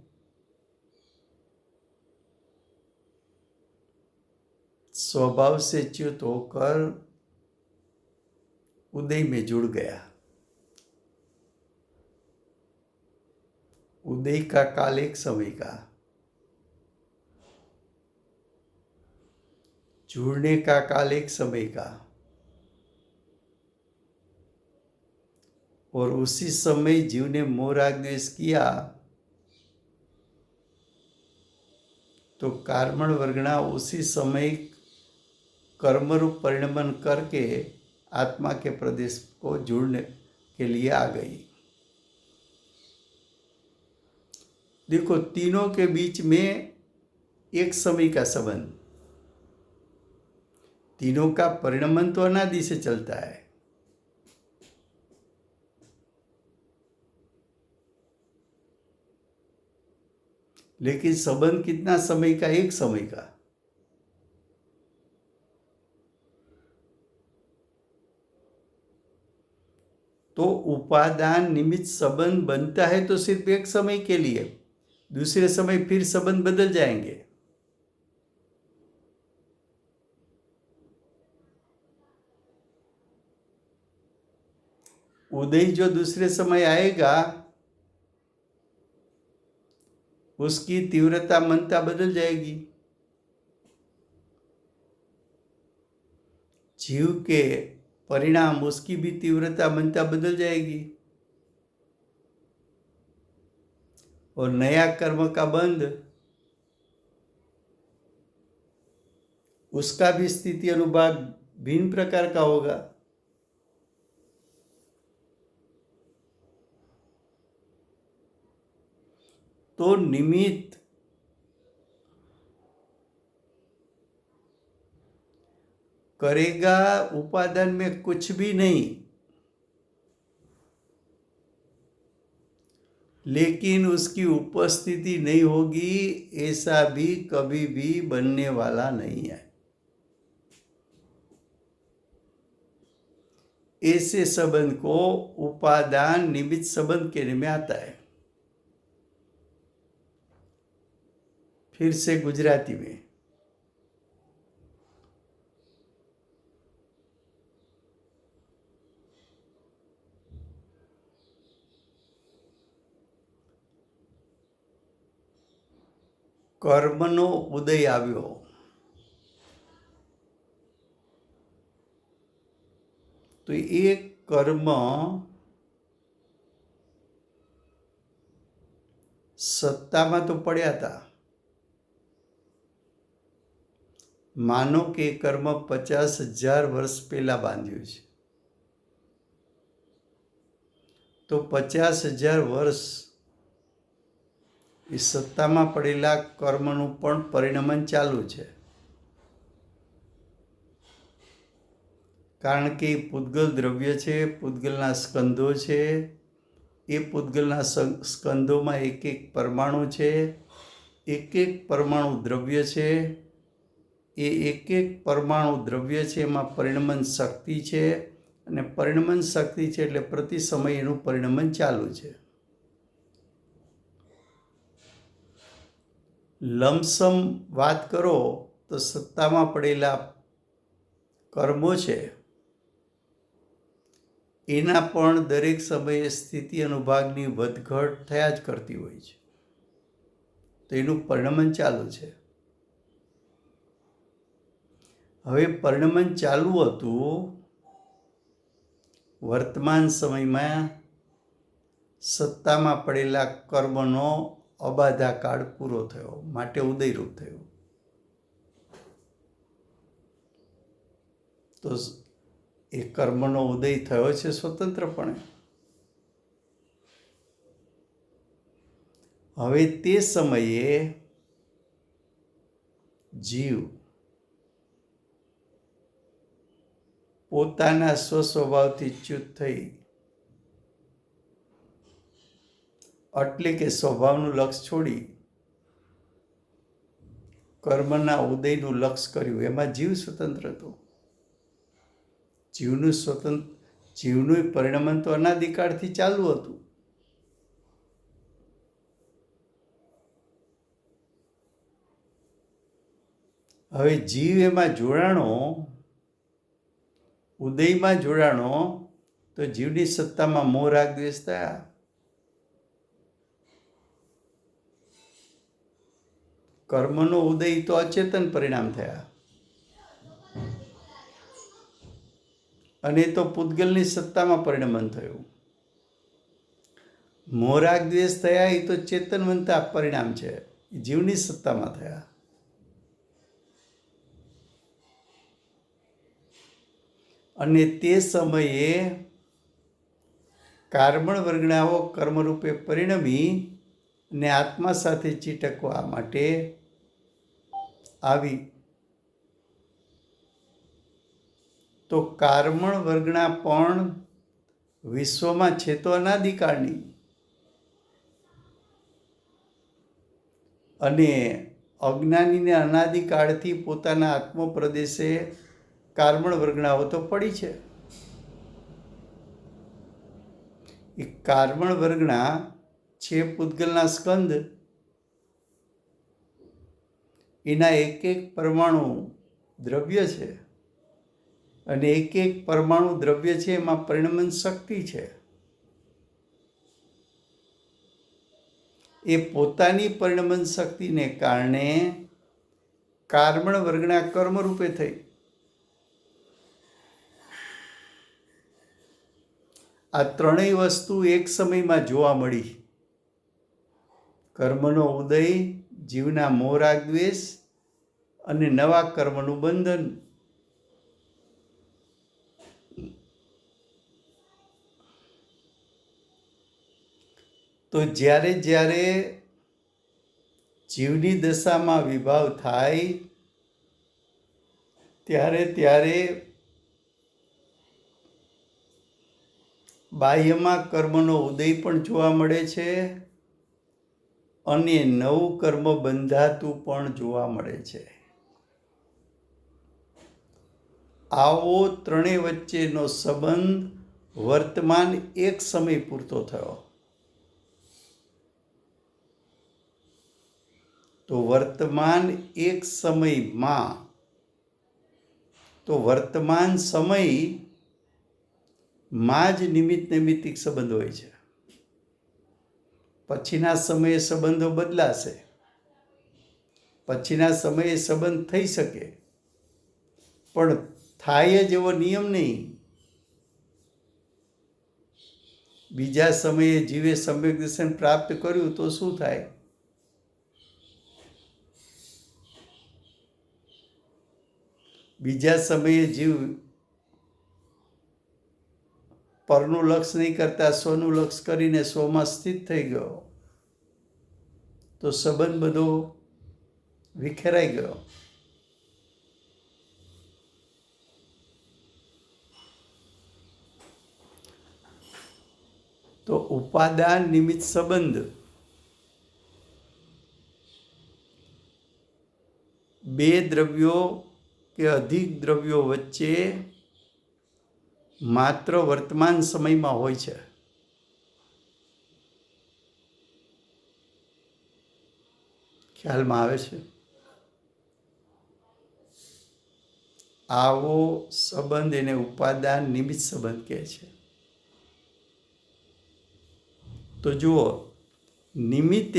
Speaker 1: स्वभाव से च्युत होकर उदय में जुड़ गया। उदय का काल एक समय का, जुड़ने का काल एक समय का, और उसी समय जीव ने मोह राग द्वेष किया तो कार्बन वर्गणा उसी समय कर्मरूप परिणमन करके आत्मा के प्रदेश को जुड़ने के लिए आ गई। देखो तीनों के बीच में एक समय का संबंध, तीनों का परिणमन तो अनादि से चलता है, लेकिन संबंध कितना समय का? एक समय का। तो उपादान निमित्त संबंध बनता है तो सिर्फ एक समय के लिए, दूसरे समय फिर संबंध बदल जाएंगे। उदय जो दूसरे समय आएगा उसकी तीव्रता मनता बदल जाएगी। जीव के परिणाम उसकी भी तीव्रता मनता बदल जाएगी और नया कर्म का बंध उसका भी स्थिति अनुभाग भिन्न प्रकार का होगा। तो निमित्त करेगा उपादान में कुछ भी नहीं, लेकिन उसकी उपस्थिति नहीं होगी ऐसा भी कभी भी बनने वाला नहीं है। ऐसे संबंध को उपादान निमित्त संबंध कहने में आता है। फिर से गुजराती में कर्मनो उदय આવ્યો तो ये कर्म સત્તામાં તો પડ્યા હતા। માનો કે કર્મ 50,000 વર્ષ પહેલા બાંધ્યું છે તો 50,000 વર્ષ એ સત્તામાં પડેલા કર્મનું પણ પરિણમન ચાલુ છે, કારણ કે એ પૂતગલ દ્રવ્ય છે, પૂતગલના સ્કંદો છે, એ પૂતગલના સ્કંદોમાં એક એક પરમાણુ છે, એક એક પરમાણુ દ્રવ્ય છે, એ એક એક પરમાણુ દ્રવ્ય છે એમાં પરિણમન શક્તિ છે અને પરિણમન શક્તિ છે એટલે પ્રતિ સમય એનું પરિણમન ચાલુ છે। લમસમ વાત કરો તો સત્તામાં પડેલા કર્મો છે એના પણ દરેક સમયે સ્થિતિ અનુભાગની વધઘટ થયા જ કરતી હોય છે, તો એનું પરિણમન ચાલુ છે। હવે પરિણમન ચાલુ હતું, વર્તમાન સમયમાં સત્તામાં પડેલા કર્મનો અબાધા કાળ પૂરો થયો માટે ઉદયરૂપ થયું। તો એ કર્મનો ઉદય થયો છે સ્વતંત્રપણે। હવે તે સમયે જીવ પોતાના સ્વસ્વભાવથી ચ્યુત થઈ એટલે કે સ્વભાવનું લક્ષ છોડી કર્મના ઉદયનું લક્ષ કર્યું। એમાં જીવ સ્વતંત્ર હતો। જીવનું પરિણમન તો અનાદિકાળથી ચાલુ હતું। હવે જીવ એમાં જોડાણો, ઉદયમાં જોડાણો તો જીવની સત્તામાં મોહ રાગ દ્વેષ થયા। કર્મનો ઉદય તો અચેતન પરિણામ થયા અને તો પૂતગલની સત્તામાં પરિણમન થયું। મોહ રાગ દ્વેષ થયા એ તો ચેતનવંતા પરિણામ છે, જીવની સત્તામાં થયા। અને તે સમયે કાર્બન વર્ગણાઓ કર્મરૂપે પરિણમી ને આત્મા સાથે ચીટકવા માટે આવી। તો કાર્બન વર્ગણા પણ વિશ્વમાં છે તો અનાદિકાળની, અને અજ્ઞાનીને અનાદિકાળથી પોતાના આત્મ પ્રદેશે કાર્બન વર્ગણાઓ તો પડી છે। એ કાર્બન વર્ગણા છે પૂતગલના સ્કંદ, એના એક એક પરમાણુ દ્રવ્ય છે અને એક એક પરમાણુ દ્રવ્ય છે એમાં પરિણમન શક્તિ છે। એ પોતાની પરિણમન શક્તિને કારણે કાર્બન વર્ગના કર્મ રૂપે થઈ આ ત્રણેય વસ્તુ એક સમયમાં જોવા મળી. કર્મનો ઉદય, જીવના મોહ રાગ દ્વેષ અને નવા કર્મનું બંધન. તો જ્યારે જ્યારે જીવની દશામાં વિભાવ થાય ત્યારે ત્યારે બાહ્યમાં કર્મનો ઉદય પણ જોવા મળે છે અને નવું કર્મ બંધાતું પણ જોવા મળે છે. આવો ત્રણેય વચ્ચેનો સંબંધ વર્તમાન એક સમય પૂરતો થયો. તો વર્તમાન એક સમયમાં વર્તમાન સમયમાં જ નિમિત્ત નૈમિત્તિક સંબંધ હોય છે. પછીના સમયે સંબંધો બદલાશે, પછીના સમયે સંબંધ થઈ શકે, પણ થાય જ એવો નિયમ નહીં. બીજા સમયે જીવે સમ્યક દર્શન પ્રાપ્ત કર્યું તો શું થાય? બીજા સમયે જીવ પરનું લક્ષ નહીં કરતા સ્વનું લક્ષ કરીને સ્વમાં સ્થિત થઈ ગયો તો સંબંધ બધો વિખેરાઈ ગયો. તો ઉપાદાન નિમિત્ત સંબંધ બે દ્રવ્યો કે અધિક દ્રવ્યો વચ્ચે માત્ર વર્તમાન સમયમાં હોય છે. ખ્યાલમાં આવે છે? આવો સંબંધ એને ઉપાદાન નિમિત્ત સંબંધ કહે છે. तो जुओ, निमित्त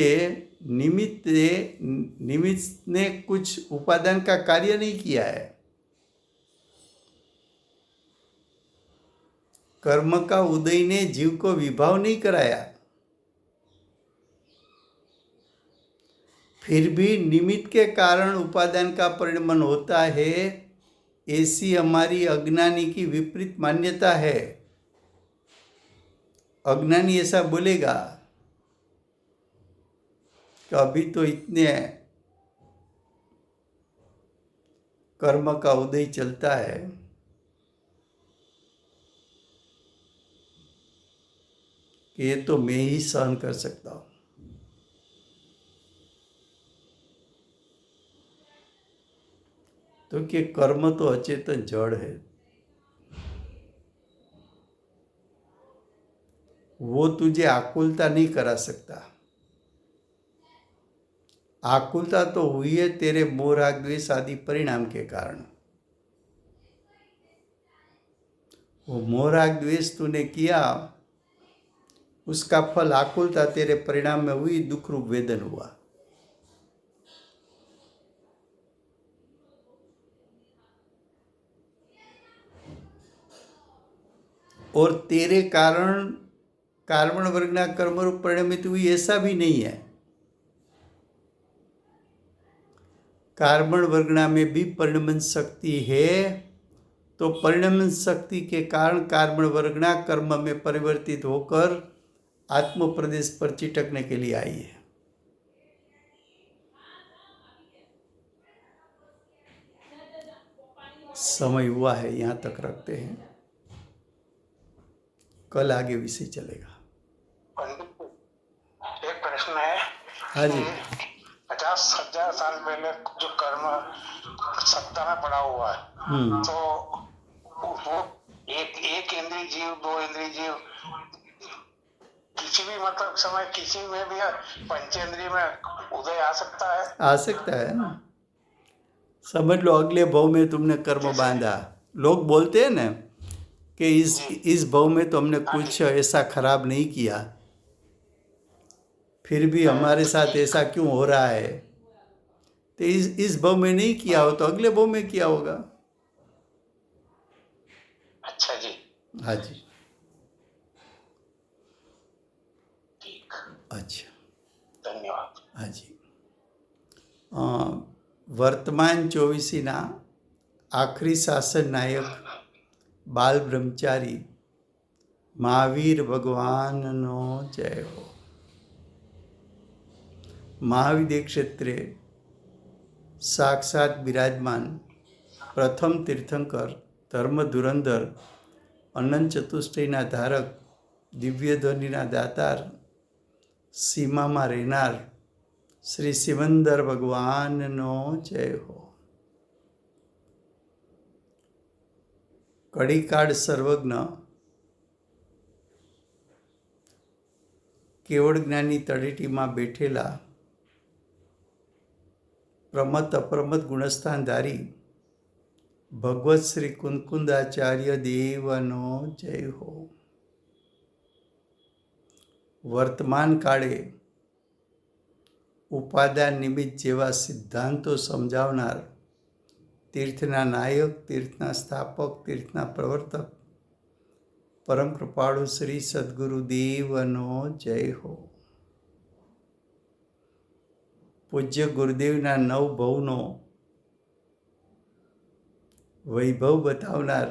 Speaker 1: ने कुछ उपादान का कार्य नहीं किया है. कर्म का उदय ने जीव को विभाव नहीं कराया, फिर भी निमित्त के कारण उपादान का परिणमन होता है, ऐसी हमारी अज्ञानी की विपरीत मान्यता है. अज्ञानी ऐसा बोलेगा कि अभी तो इतने कर्म का उदय चलता है, कि ये तो मैं ही सहन कर सकता हूँ. तो कि कर्म तो अचेतन जड़ है, वो तुझे आकुलता नहीं करा सकता. आकुलता तो हुई है तेरे मोह राग द्वेष आदि परिणाम के कारण. वो मोह राग द्वेष तूने किया, उसका फल आकुलता तेरे परिणाम में हुई, दुख रूप वेदन हुआ. और तेरे कारण कार्बन वर्गना कर्म रूप परिणमित हुई ऐसा भी नहीं है. कार्बन वर्गना में भी परिणमन शक्ति है, तो परिणमन शक्ति के कारण कार्बन वर्गना कर्म में परिवर्तित होकर आत्म प्रदेश पर चिटकने के लिए आई है. समय हुआ है, यहाँ तक रखते हैं, कल आगे विषय चलेगा.
Speaker 4: एक प्रश्न है.
Speaker 1: हाँ जी.
Speaker 4: 50,000 साल पहले जो कर्म सत्ता में पड़ा हुआ है, तो वो एक इंद्रिय जीव, दो इंद्रिय जीव, किसी भी मतलब समय किसी में भी पंचेंद्रिय में उदय आ सकता है.
Speaker 1: आ सकता है ना. समझ लो अगले भाव में तुमने कर्म बांधा. लोग बोलते हैं ना कि इस भाव में तो हमने कुछ ऐसा खराब नहीं किया, फिर भी हमारे साथ ऐसा क्यों हो रहा है. तो इस भाव में नहीं किया हो तो अगले भाव में किया होगा.
Speaker 4: अच्छा जी.
Speaker 1: हाँ जी. અચ્છા,
Speaker 4: ધન્યવાદ.
Speaker 1: હાજી. વર્તમાન ચોવીસીના આખરી શાસન નાયક બાલ બ્રહ્મચારી મહાવીર ભગવાનનો જય હો. મહાવિદ્ય ક્ષેત્રે સાક્ષાત બિરાજમાન પ્રથમ તીર્થંકર ધર્મ ધુરંધર અનંત ચતુષ્ટયના ધારક દિવ્ય ધ્વનિના દાતાર સીમામાં રહેનાર શ્રી સિમંદર ભગવાનનો જય હો. કડીકાળ સર્વજ્ઞ કેવળ જ્ઞાનની તળેટીમાં બેઠેલા પ્રમત અપ્રમત ગુણસ્થાનધારી ભગવત શ્રી કુંકુંદાચાર્ય દેવનો જય હો. વર્તમાન કાળે ઉપાદાન નિમિત્ત જેવા સિદ્ધાંતો સમજાવનાર તીર્થના નાયક, તીર્થના સ્થાપક, તીર્થના પ્રવર્તક પરમ કૃપાળુ શ્રી સદગુરુ દેવનો જય હો. પૂજ્ય ગુરુદેવના નવ ભવનો વૈભવ બતાવનાર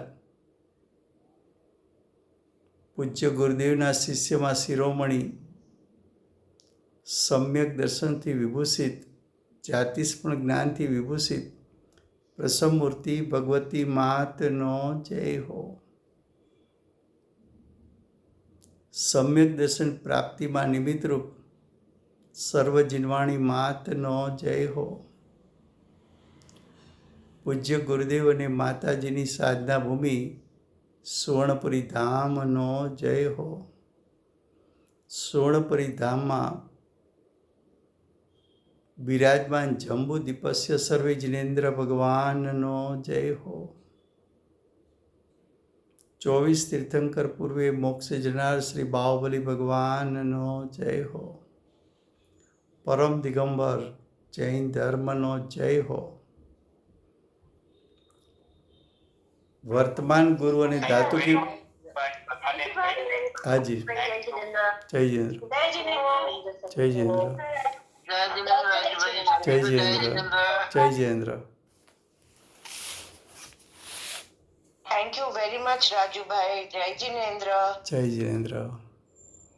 Speaker 1: પૂજ્ય ગુરુદેવના શિષ્યમાં શિરોમણી, સમ્યક દર્શનથી વિભૂષિત, જાતિસ્પણ જ્ઞાનથી વિભૂષિત પ્રસમમૂર્તિ ભગવતી માતનો જય હો. સમ્યક દર્શન પ્રાપ્તિમાં નિમિત્તરૂપ સર્વ જીનવાણી માતનો જય હો. પૂજ્ય ગુરુદેવ અને માતાજીની સાધના ભૂમિ સુવર્ણપુરી ધામનો જય હો. સુવર્ણપુરી ધામમાં બિરાજમાન જંબુ દીપસ્ય સર્વે જિનેન્દ્ર ભગવાનનો જય હો. 24 તીર્થંકર પૂર્વે મોક્ષ જનાર શ્રી બાહુબલી ભગવાનનો જય હો. પરમ દિગંબર જૈન ધર્મનો જય હો. વર્તમાન ગુરુ અને ધાતુ કી હાજી જય જયેન્દ્ર, જય જયેન્દ્ર, જય જયેન્દ્ર, જય Jayendra.
Speaker 3: Thank you very much Rajubhai. જય જિનેન્દ્ર.
Speaker 1: જય જયેન્દ્ર.